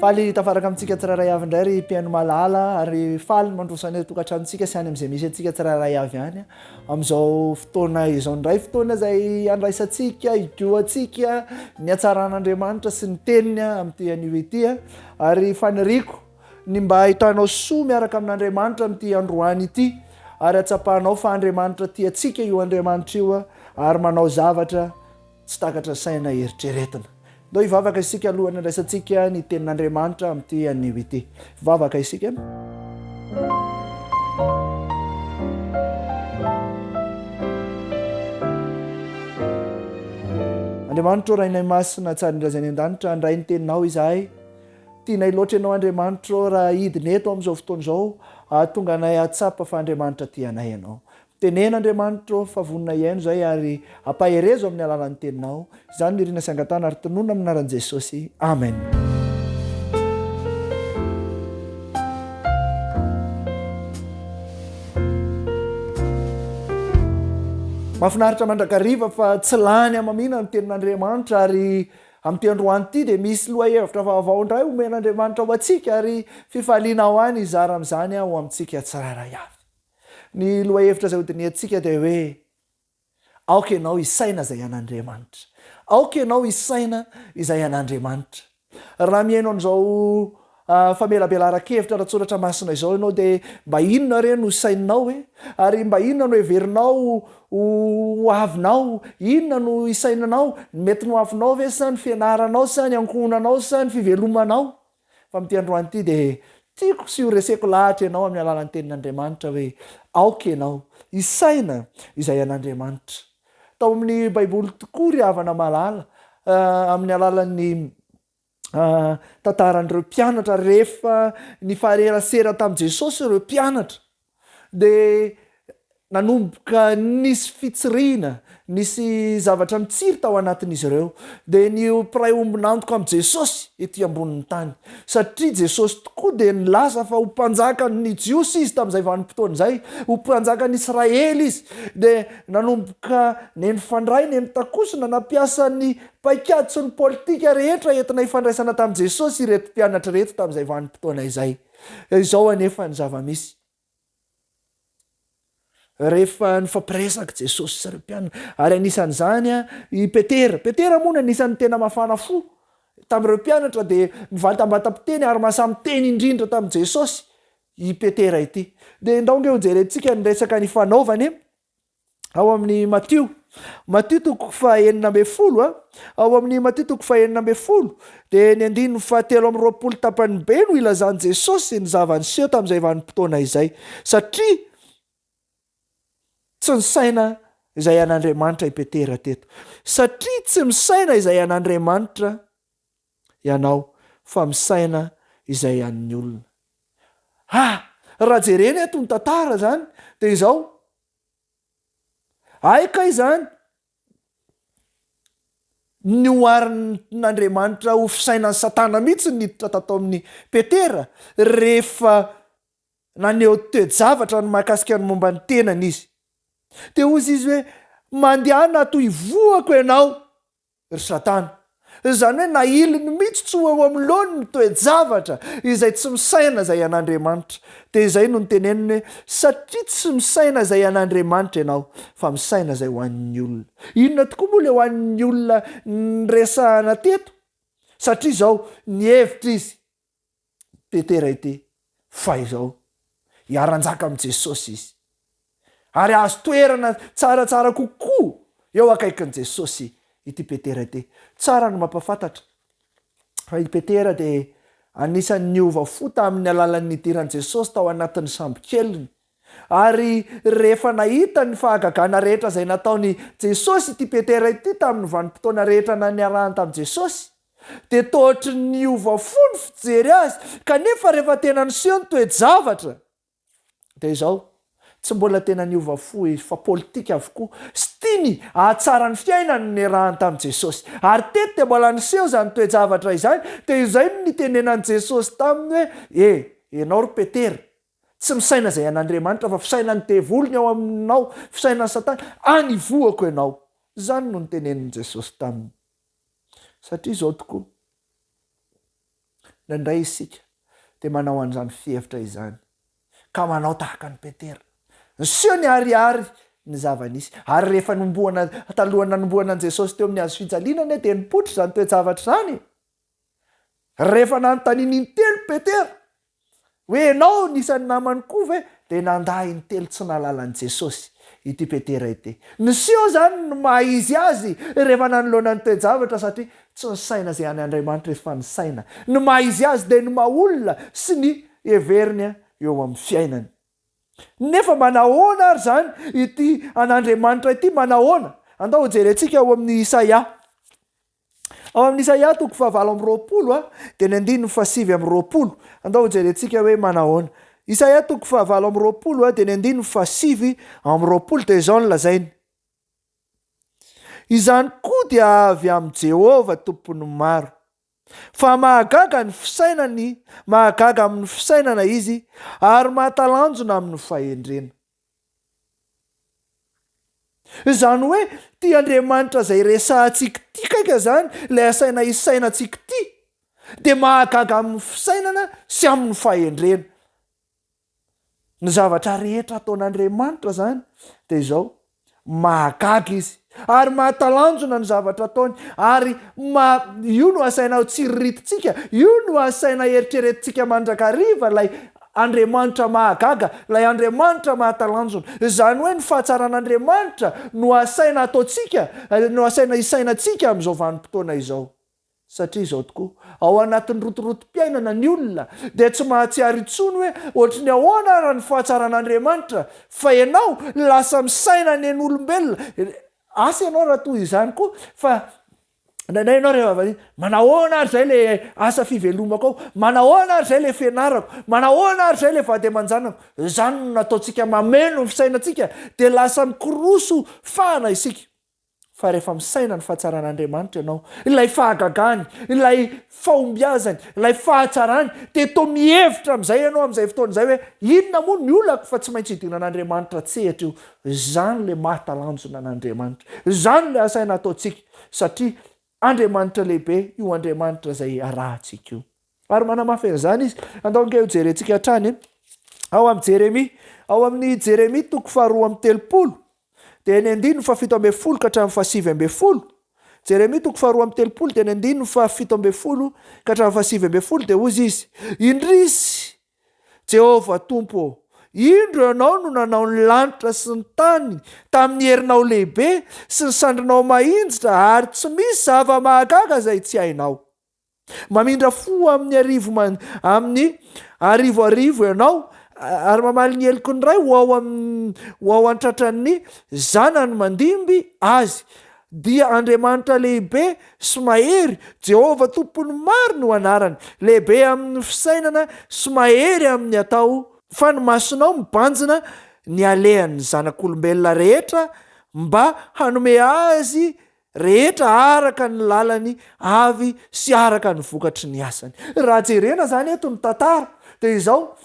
faly tafaraka amintsika tsiraray avy indray ry mpiaino malala ary faly mandrosany tokantranontsika sy any amin'izay misy antsika tsiraray avy any amin'izao fotoana izao indray fotoana izay andraisantsika igoantsika ny hatsaran'Andriamanitra sy ny teniny amin'ity anio ity ary faniriko ny mba hitanao soa miaraka amin'Andriamanitra amin'ity androany ity ary atsapahanao fa Andriamanitra tiantsika io Andriamanitra io ary manao zavatra tsy takatra saina eritreretina. Ndao hivavaka isika alohany andraisantsika ny tenin'Andriamanitra amin'ity anio ity. Vavaka isika. Andriamanitra rainay masina tsara indrazany an-danitra andray ny teninao izahay. Tianay loatra ianao Andriamanitra raha hidiny eto amin'izao fotoana izao tonga anay atsapa fa Andriamanitra tianay ianao. Tenena Andriamanitra fa vonina iaino izay ary ampaherezo amin'ny alalan'ny teninao. Izany ny rina sy angatana ary tonoina amin'ny anaran'i Jesosy. Amen. Mahafinaritra mandrakariva fa tsy lany amamina ny tenin'Andriamanitra ary amin'ity androany ity dia misy lohahevitra vaovao indray omen'Andriamanitra ho antsika ary fifaliana ao any izara amin'izany ho amintsika tsiraray avy. Ny lohahevitra izay hodiniantsika dia hoe aoka ianao isaina izay an'Andriamanitra. Aoka ianao isaina izay an'Andriamanitra. Raha mihaino an'izao famelabelaran-kevitra ratsoratra masina izao ianao dia mba inona re no saininao ary mba inona no heverinao ho avinao, inona no isainanao, mety no avinao ve sa ny fianaranao sa ny ankohonanao sa ny fivelomanao. Fa amin'ity androany ity dia tiako sy ho reseko lahatra ianao amin'ny alalan'ny tenin'Andriamanitra hoe aoka ianao isaina izay an'Andriamanitra. Tao amin'ny baiboly tokoa ry havana malala amin'ny alalan'ny tantaran'ireo mpianatra rehefa ny faharerasera tamin'i Jesosy ireo mpianatra dia nanomboka nisy fitsiriana, nisy zavatra mitsiry tao anatin'izy ireo dia ny mpiray ombinantoka amin'i Jesosy ety ambonin'ny tany satria Jesosy tokoa dia nilaza fa ho mpanjakan'ny Jiosy izy tamin'izay vanim-potoana izay, ho mpanjakan'ny Israely izy dia nanomboka nenifandray nenitakosona nampiasa ny paikady sy ny politika rehetra entina hifandraisana tamin'i Jesosy ireto mpianatra reto tamin'izay vanim-potoana izay. Izao anefa ny zava-misy rehefa nifampiresaka Jesosy sy ireo mpianatra ary anisan'izany i Petera moa no anisan'ny tena mafana fo tamin'ireo mpianatra dia mivalotambata-piteny ary mahasamiteny indrindra tamin'i Jesosy i Petera ity. Dia ndaonge ho jerentsika ny resaka ny fanaovany ao amin'ny Matteo toko fahaenina ambin'ny folo ao amin'ny Matteo toko fahaenina ambin'ny folo dia ny 9:20 tapany be no ilazan'i Jesosy ny zava-niseho tamin'izay vanim-potoana izay satria tsy misaina izay an'Andriamanitra i Petera teto. Satria tsy misaina izay an'Andriamanitra ianao fa misaina izay an'ny olona. Raha jerena eto ny tantara izany dia izao. Aika izany ny oharin'Andriamanitra ho fisainan'ny Satana mihitsy niditra tato amin'ny Petera rehefa naneho toe-javatra no mahakasika ny momba ny tenany izy. Dia hozy izy hoe mandehana toy voako ianao ry Satana. Izany hoe nailiny mihitsy tsy ho eo amin'ny lohany ny toe-javatra izay tsy misaina izay an'Andriamanitra. Dia izay no niteneniny hoe satria tsy misaina izay an'Andriamanitra ianao fa misaina izay ho an'ny olona. Inona tokoa moa ilay ho an'ny olona resahana teto? Satria izao ny hevitra izy Petera ity fa izao hiara-njaka amin'i Jesosy izy ary azo toerana tsaratsara kokoa eo akaikin'i Jesosy ity Petera ity. Tsara no mampafantatra fa i Petera dia anisan'ny niova fo tamin'ny alalan'ny nidiran'i Jesosy tao anatin'ny sambo-keliny ary rehefa nahita ny fahagagana rehetra izay nataony Jesosy ity Petera ity tamin'ny vanim-potoana rehetra niarahany tamin'i Jesosy dia tohatry niova fo ny fijery azy kanefa rehefa tena niseho ny toe-javatra dia izao tsy mbola tena niova fo izy fa politika avokoa sy tiany ahatsara ny fiainany niarahany tamin'i Jesosy ary teto dia mbola niseho izany toe-javatra izany dia izay no nitenenan'i Jesosy taminy hoe ianao ry Petera tsy misaina izay an'Andriamanitra fa fisainany devolony ao aminao, fisainan'ny Satana, anivoako ianao. Izany no nitenenin'i Jesosy taminy. Satria izao tokoa Nandray isika de manao an'izany fihevitra izany ka manao tahaka ny Petera. Nyseo ny ariary ny zava-nisy ary rehefa nomboana talohana nomboana an' Jesosy teo amin'ny hazo fijaliana de nipotry zany toe-javatra zany. Rehefa nanontaniany intelo Petera hoe enao nisan'ny namany koa ve de nandahy intelo tsy nalalan'i Jesosy ity Petera ity. Niseo zany no maizy azy rehefa nanoloana ny toe-javatra satria tsy nisaina zay any Andriamanitra efa nisaina. Ny maizy azy de ny maolona sy ny heveriny eo amin'ny fiainany. Nefa manahoana ary zany ity an'Andriamanitra ity manahoana? Andao jerentsika ao amin'ny Isaia. Ao amin'ny Isaia 7:20 de ny 7:20. Andao jerentsika hoe manahoana. Isaia 7:20 de ny 7:20 de izao no lazainy. Izany koa dia avy amin'ny Jehova tompony maro. Fa mahagaga ny fisainany, mahagaga amin'ny fisainana izy ary mahatalanjona amin'ny fahendrena. Izany hoe ty Andriamanitra zay resahantsika ty kaika zany lay asaina isainantsika ty de mahagaga amin'ny fisainana sy amin'ny fahendrena. Ny zavatra rehetra ataon'Andriamanitra zany de izao mahagaga izy ary mahatalanjona ny zavatra ataony ary io no asaina tsirirititsika, io no asaina eritreretintsika mandrakariva lay Andriamanitra mahagaga, lay Andriamanitra mahatalanjona. Izany hoe ny fahatsaran'Andriamanitra no asaina ataotsika, no asaina isainantsika amin'izao vanim-potoana izao. Satria izao tokoa ao anatin'ny rotorotom-piainana ny olona de tsy mahatsiary intsony hoe ohatry ny ahoana ara ny fahatsaran'Andriamanitra fa ianao lasa misaina ny an'olombelona. Asa ianao raha toy izany koa fa ndraindray ianao rehefa manahoana ary zay le asa fivelomako ao, manahoana ary zay le fianarako, manahoana ary zay le vady aman-janako. Izany no nataontsika mameno ny fisainantsika de lasa mikoroso fahana isika. Fa rehefa misaina ny fahatsaran'Andriamanitra ianao, ilay fahagagany, ilay fahombiazany, ilay fahatsarany de to mihevitra amin'izay ianao amin'izay fotoana izay hoe inona moa ny olako fa tsy maintsy hidina an'Andriamanitra tsehatra io. Izany le mahatalanjona an'Andriamanitra, izany le asaina ataotsika satria Andriamanitra lehibe io Andriamanitra zay arahantsika io. Ary manamafy an'izany izy. Andao nge ho jerentsika hatrany ao amin'ny Jeremia, ao amin'ny Jeremia 2:30 de ny 7:10 ka hatramin'ny 7:20. Jeremia 2:30 de ny 7:10 ka hatramin'ny 7:20 de hozy izy: Indrisy Jehova Tompo, indro ianao no nanao ny lanitra sy ny tany tamin'ny herinao lehibe sy ny sandrinao mahitsitra ary tsy misy zava-mahagaga zay tsy hainao. Mamindra fo amin'ny arivoarivo ianao ary mamaly ny heliko ny ray ho ao antratran'ny zanany mandimby azy. Dia Andriamanitra lehibe sy mahery, Jehova tompony maro no anarany, lehibe amin'ny fisainana sy mahery amin'ny atao. Fa ny masonao mibanjina ny alehan'ny zanak'olombelona rehetra mba hanome azy rehetra araka ny lalany avy sy araka ny vokatry ny asany. Raha jerena zany eto ny tantara de izao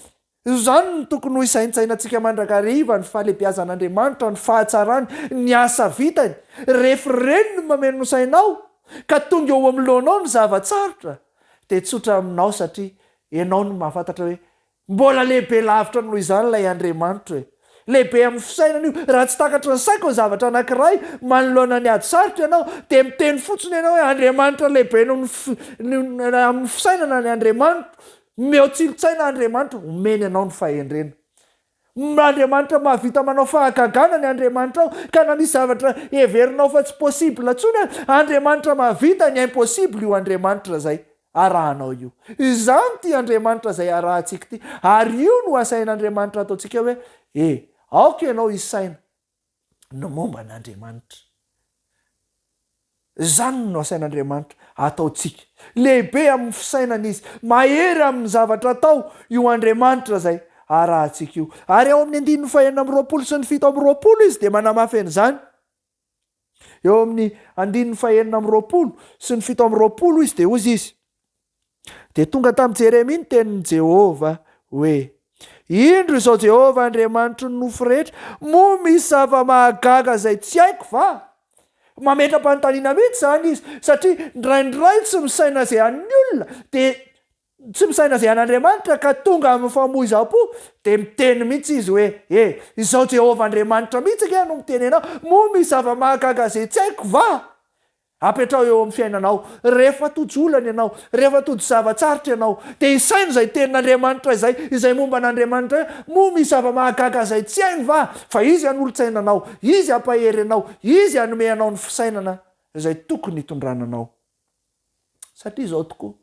zany no tokony ho isaintsainantsika mandrakariva ny fahalebiazan'Andriamanitra, ny fahatsarany, ny asa vitany. Rehefa reny no mameno ny sainao ka tonga eo amin'ny lohanao ny zavatsarotra de tsotra aminao satria ianao no mahafantatra hoe mbola lehibe lavitra noho izany lay Andriamanitra hoe lehibe amin'ny fisainana io. Raha tsy takatra ny saiko ny zavatra anankiray manoloana ny ady sarotra ianao de miteny fotsiny ianao hoe Andriamanitra lehibe amin'ny fisainana ny Andriamanitra, meo tsilotsaina Andriamanitra, omeny ianao ny fahendrena. Andriamanitra mahavita manao fahagagana ny Andriamanitra ao ka na misy zavatra heverinao fa tsy possible intsony, Andriamanitra mahavita ny impossible io Andriamanitra zay arahanao io. Izany ty Andriamanitra zay arahantsika ty ary io no asain'Andriamanitra ataontsika hoe aoka ianao isaina no momba n'Andriamanitra. Izany no asain'Andriamanitra ataontsika, lehibe amin'ny fisainana izy, mahery amin'ny zavatra atao io Andriamanitra zay arahantsika io. Ary ao amin'ny 9:20 sy ny 7:20 izy de manamafy an'izany. Eo amin'ny 9:20 sy ny 7:20 izy de hozy izy: de tonga tamin'i Jeremia ny tenin'i Jehova hoe indro izao Jehova Andriamanitry ny nofo rehetra, moa misy zava-mahagaga zay tsy haiko va? Mametra-panontaniana mihitsy zany izy satria ndraindray tsy misaina zay an'ny olona de tsy misaina zay an'andriamanitra ka tonga amin'ny famoiza-po de miteny mihitsy izy hoe izao Jehovah Andriamanitra mihitsy ke no miteny anao moa misy zava-mahagaga zay tsy haiko va apetrao eo amin'ny fiainanao rehefa tojolana ianao rehefa tojo zavatsarotra ianao de isaino zay tenin'andriamanitra izay momba an'andriamanitra moa misy zava-mahagaga zay tsy hainy va fa izy an'olotsainanao izy ampahery anao izy anome anao ny fisainana zay tokony hitondrananao satria zao tokoa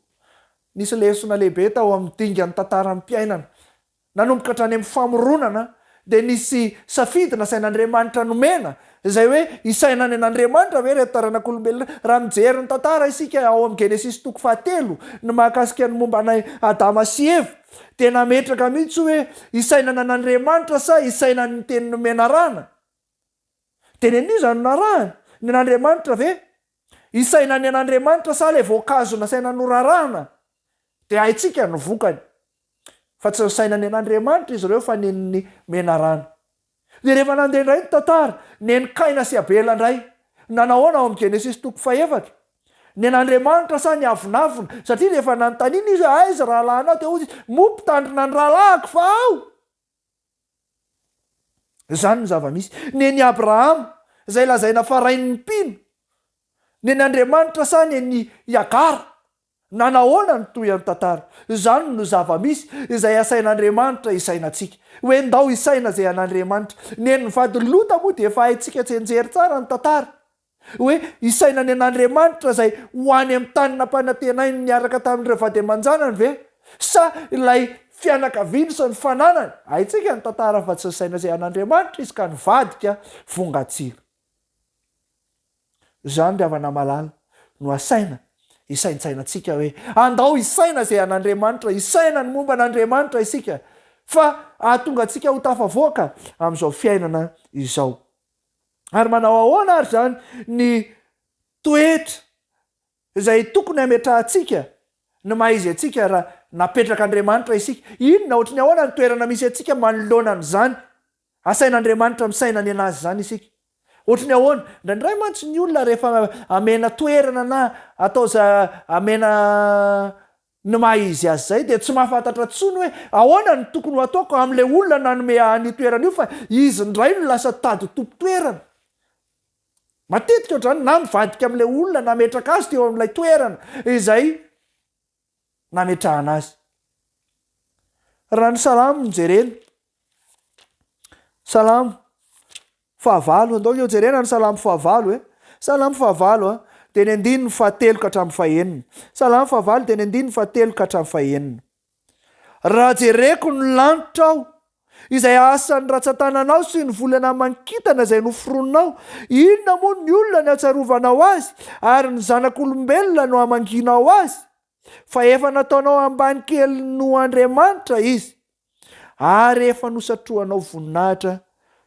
nisy lesona lehibe tao amin'ny dingan'ny tantara mpiainana nanomboka hatrany amin'ny famoronana de nisy safidina sain'andriamanitra nomena zay hoe isainany an'andriamanitra hoe reto taranak'olombelona raha mijery ny tantara isika ao amin'ny Genesis 3 ny mahakasika ny momba anay Adama sy Eva de nametraka mihitsy hoe isainana an'andriamanitra sa isainany ny teny nomena rana de nen'iza no narahany ny an'andriamanitra ve isainany an'andriamanitra sa le voankazo nasaina norarahana de haitsika ny vokany fa tsy sainany an'andriamanitra izy ireo fa nen'ny menarana de rehefa nandeha indray ny tantara neny Kaina sy Abela indray nanahoana ao amin'ny Genesis 3 ny an'andriamanitra sa ny avinavina satria rehefa nanontaniana izy aiza rahalanao de ozy mompitandrina ny rahalahako fa ao zany ny zava-misy neny Abrahama zay lazaina farain'ny mpino neny Andriamanitra sa neny Iagara nanahoana ny toy amin'ny tantara zany no zava-misy izay asain'andriamanitra isainatsika hoe ndao isaina zay an'andriamanitra neny vady lota moa de efa haitsika tsenjery tsara ny tantara hoe isaina ny an'andriamanitra zay hoany amin'ny tany nampanantenainy niaraka tamin'ireo vady aman-janany ve sa ilay fianakaviany sy ny fananany haitsika ny tantara fa tsy isaina zay an'andriamanitra izy ka nivadika vongatsira zany ry havana malala no asaina isaintsainatsika hoe andao isaina zay an'andriamanitra isaina ny momba an'andriamanitra isika fa ahatonga atsika ho tafavoaka amin'izao fiainana izao ary manao ahoana ary zany ny toetra izay tokony ametrahantsika ny maizy atsika raha napetraka andriamanitra isika inona ohatry ny ahoana ny toerana misy atsika manoloana n'izany asain'andriamanitra misaina ny anazy zany isika ohatry ny ahoana ndraindray mantsy ny olona rehefa amena toerana na atao amena ny maizy azy zay de tsy mahafantatra tsony hoe ahoana ny tokony ho ataoko amin'le olona nanome ny toerana io fa izy ndray no lasa tady tompo toerana matetika ohatrany na mivadika amin'le olona nametraka azy teo amin'ilay toerana izay nametrahana azy raha ny salamo nyjerena salamo fahavalo andao eo jerena ny salamo fahavalo salamo fahavalo de ny 7 ka hatramin'ny 9 salamo fahavalo de ny 7 ka hatramin'ny 9 raha jereko ny lanitra aho izay asan'ny ratsan-tananao sy ny volana mankitana izay noforononao inona moa ny olona ny atsarovanao azy ary ny zanak'olombelona no amanginao azy fa efa nataonao ambany kely no Andriamanitra izy ary efa nosatrohanao voninahitra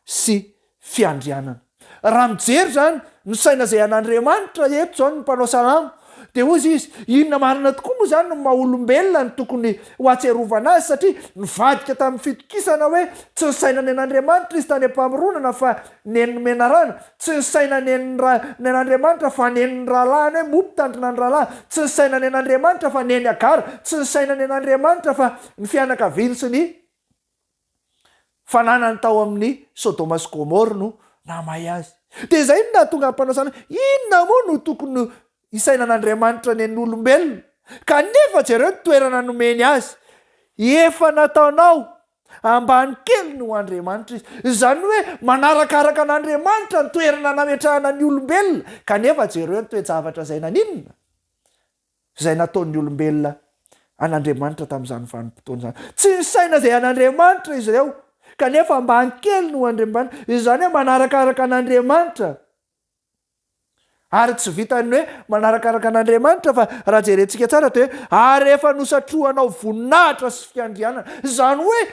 sy fiandrianana raha mijery zany ny saina zay an'Andriamanitra eto zao ny mpanao salamo de ozy izy inona marina tokoa moa zany no maha-olombelona ny tokony ho atserovana azy satria nivadika tamin'ny fitokisana hoe tsy ny saina ny an'Andriamanitra izy tany ampamoronana fa neny menarana tsy ny saina ny an'Andriamanitra fa neny ny rahalahiny hoe mompitandrina ny rahalahy tsy ny saina ny an'Andriamanitra fa neny Agara tsy ny saina ny an'Andriamanitra fa ny fianakaviany sy ny fananany tao amin'ny Sodoma sy Gomora no namay azy de zay no nahatonga mpanao salamo inona moa no tokony isaina an'Andriamanitra neny olombelona kanefa jereo ny toerana nomeny azy efa nataonao ambany kely no Andriamanitra izy zany hoe manarakaraka an'Andriamanitra ny toerana nametrahana ny olombelona kanefa jereo ny toe-javatra zay naninona zay nataon'ny olombelona an'Andriamanitra tamin'izany vanim-potoana zany tsy nisaina zay an'Andriamanitra izy ireo kanefa ambany kely no Andriamanitra izany hoe manarakaraka an'Andriamanitra ary tsy vitany hoe manarakaraka an'Andriamanitra fa raha jerentsika tsara de hoe ary efa nosatrohanao voninahitra sy fiandrianana zany hoe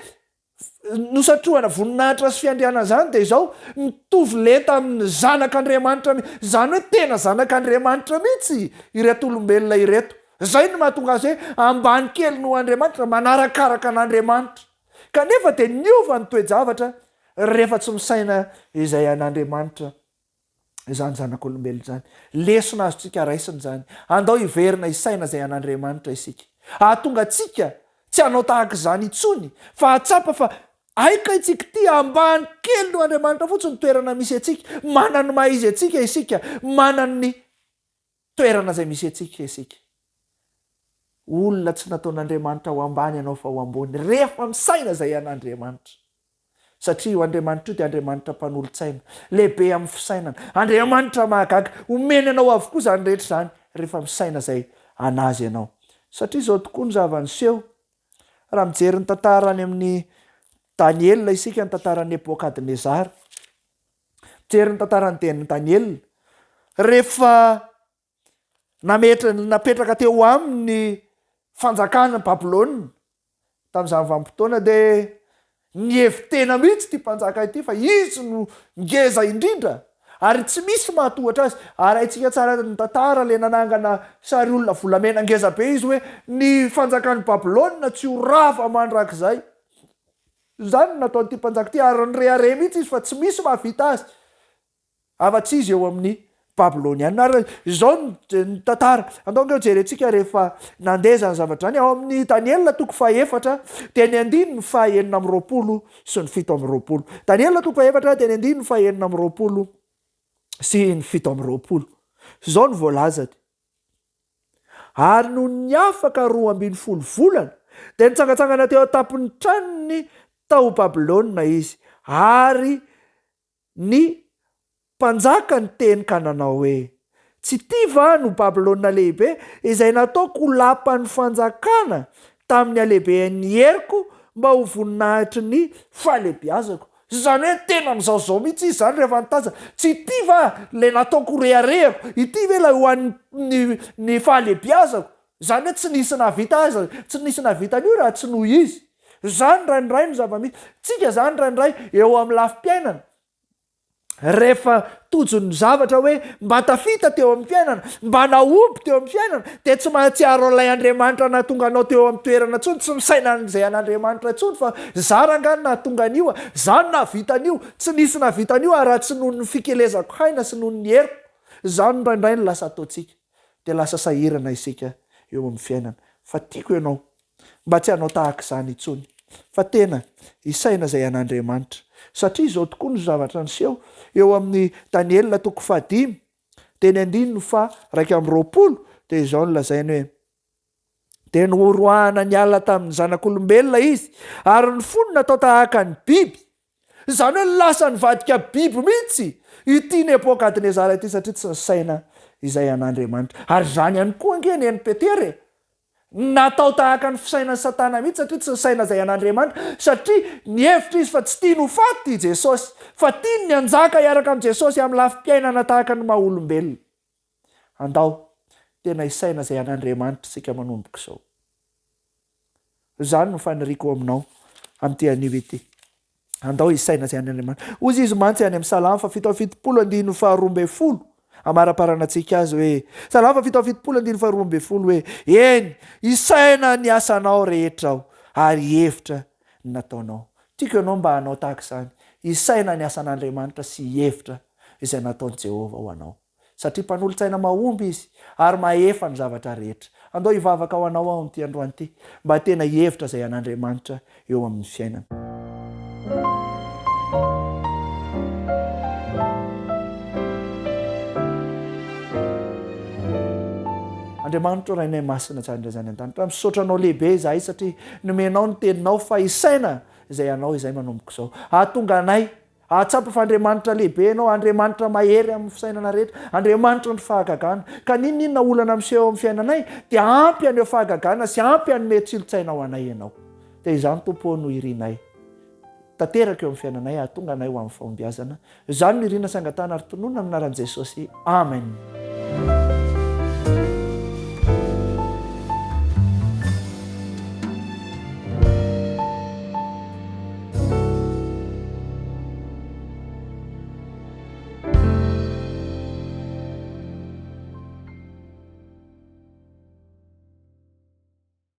nosatrohana voninahitra sy fiandrianana zany de izao mitovy leta amin'ny zanak'Andriamanitra zany hoe tena zanak'Andriamanitra mihitsy ireto olombelona ireto zay no mahatonga azy hoe ambany kely no Andriamanitra manarakaraka an'Andriamanitra kanefa de niova ny toe-javatra rehefa tsy misaina izay an'Andriamanitra zany zanak'olombelona zany lesona azotsika raisiny zany andao hiverina isaina zay an'Andriamanitra isika ahatonga atsika tsy hanao tahaka izany intsony fa atsapa fa aika itsika ty ambany kely no Andriamanitra fotsiny toerana misy atsika, manany maha izy atsika isika, manany toerana izay misy atsika isika. Olona tsy nataon'Andriamanitra ho ambany ianao fa ho ambony rehefa misaina izay an'Andriamanitra. Satria io Andriamanitra io dia Andriamanitra mpanolo-tsaina, lehibe amin'ny fisainana. Andriamanitra mahagaga, omeny anao avokoa izany rehetra izany rehefa misaina izay anazy ianao. Satria izao tokoa ny zava-niseho raha mijery ny tantara any amin'ny Daniel isika, ny tantaran'ny Nebokadnezara. Mijery ny tantarany Daniel, rehefa napetraka teo aminy fanjakana Babilôna tamin'izany vanim-potoana dia nihevitena mihitsy ty mpanjaka ity fa izy no ngeza indrindra ary tsy misy mahatohatra azy. Ary haintsika tsara ny tantara le nanangana sary olona volamena ngeza be izy hoe ny fanjakan'ny Babilôna tsy ho rafa mandrakizay. Zany nataon'ity mpanjaka ity ary nyrehare mihitsy izy fa tsy misy mahavita azy afa-tsy izy eo amin'ny Babilôniana. Ary izao ny tantara andaonga jerentsika rehefa nandeha zany zavatra zany ao amin'ny Daniel toko faha-4 dia ny 9:20 sy ny 7:20. Daniel toko faha-4 dia ny 9:20 sy ny 7:20. Izao ny voalazany. Ary no ny afaka 12 volana dia nitsangatsangana teo an-tampon'ny tranony tao Babilôna izy. Ary ny mpanjaka ny teny ka nanao hoe tsy ty va no Babilôna lehibe izay nataoko ho lapan'ny fanjakana tamin'ny alehiben'ny heriko mba ho voninahitry ny fahalebiazako. Zany hoe tena amin'izao mihitsy izy zany rehefa nitaza, tsy ty va le nataoko reharehako, ity ve la ho an'ny fahalebiazako. Zany hoe tsy nisy nahavita azy, tsy nisy nahavita an'io raha tsy noho izy. Zany ranoray no zava-misy. Tsika zany ranoray eo amin'ny lafim-piainana. Rehefa tojo ny zavatra hoe mba tafita teo amin'ny fiainana, mba naompy teo amin'ny fiainana, dia tsy mahatsiaro an'ilay Andriamanitra nahatonga anao teo amin'ny toerana intsony, tsy misaina an'izay an'Andriamanitra intsony fa zara angano nahatonga an'io, zany nahavita an'io, tsy nisy nahavita an'io raha tsy noho ny fikelezako haina sy noho ny heriko. Zany ndraindray no lasa ataontsika dia lasa sahirana isika eo amin'ny fiainana. Fa tiako ianao mba tsy hanao tahaka izany intsony fa tena isaina izay an'Andriamanitra. Satria izao tokoa ny zavatra niseho eo amin'ny Daniel toko faha-5 dia ny 9:20 dia izao no lazainy hoe dia noroahana ny alina tamin'ny zanak'olombelona izy ary ny fony natao tahaka ny biby. Zany hoe lasa nivadika biby mihitsy ity Nebokadnezara ity satria tsy nisaina izay an'Andriamanitra. Ary zany ihany koa angeny eny Petera natao tahaka ny fisainan'ny Satana mihitsy satria tsy nisaina izay an'Andriamanitra, satria nihevitra izy fa tsy tia no faty Jesosy fa tia ny anjaka hiaraka amin'ny Jesosy amin'ny lafim-piainana tahaka ny maha-olombelona. Andao tena isaina izay an'Andriamanitra isika manomboka izao. Zany no faniriako aminao amin'ity anio ity. Andao isaina izay an'Andriamanitra. Ozy izy mantsy any amin'ny Salamo 7:12 amara-paranantsika azy hoe Salamo 7:12 hoe eny isaina ny asanao rehetra ao ary hevitra nataonao. Tiako ianao mba hanao tahaka izany. Isaina ny asan'Andriamanitra sy hevitra izay nataon'i Jehova ho anao. Satria mpanolo-tsaina mahomby izy ary mahefa ny zavatra rehetra. Andao hivavaka ho anao ao amin'ity androany ity mba tena hevitra izay an'Andriamanitra eo amin'ny fiainana. Andriamanitra raha inay masina tsara indray zany an-tany. Misaotra anao lehibe izahay satria nomenao ny teninao fa isaina izay anao izay manomboka izao. Ahatonga anay ahatsapa fa Andriamanitra lehibe ianao, Andriamanitra mahery amin'ny fisainana rehetra, Andriamanitra ny fahagagana. Ka ninona olana miseho amin'ny fiainanay dia ampy an'io fahagagana sy ampy anome tsilontsaina ho anay ianao. Dia izany Tompo no irinay. Tanteraka eo amin'ny fiainanay, ahatonga anay ho amin'ny fahombiazana. Izany no irina sangatana ary tononona amin'ny anaran'i Jesosy. Amen.